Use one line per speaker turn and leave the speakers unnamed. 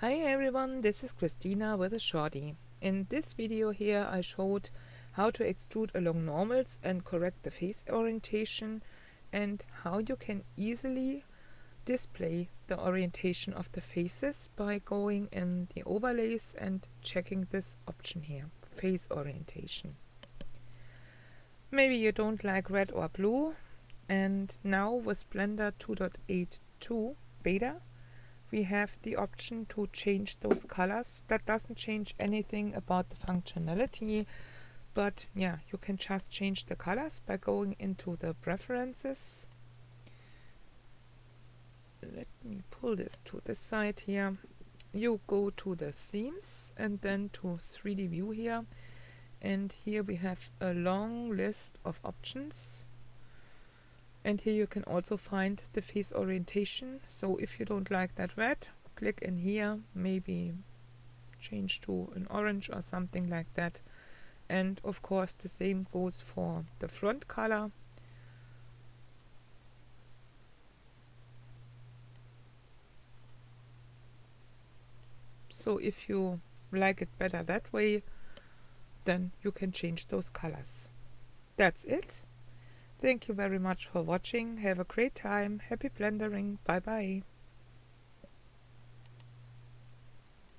Hi everyone, this is Christina with a Shortie. In this video here I showed how to extrude along normals and correct the face orientation and how you can easily display the orientation of the faces by going in the overlays and checking this option here, face orientation. Maybe you don't like red or blue, and now with Blender 2.82 beta we have the option to change those colors. That doesn't change anything about the functionality, but yeah, you can just change the colors by going into the preferences. Let me pull this to this side here. You go to the themes and then to 3D view here, and here we have a long list of options. And here you can also find the face orientation. So if you don't like that red, click in here, maybe change to an orange or something like that. And of course the same goes for the front color. So if you like it better that way, then you can change those colors. That's it. Thank you very much for watching. Have a great time. Happy blendering. Bye bye.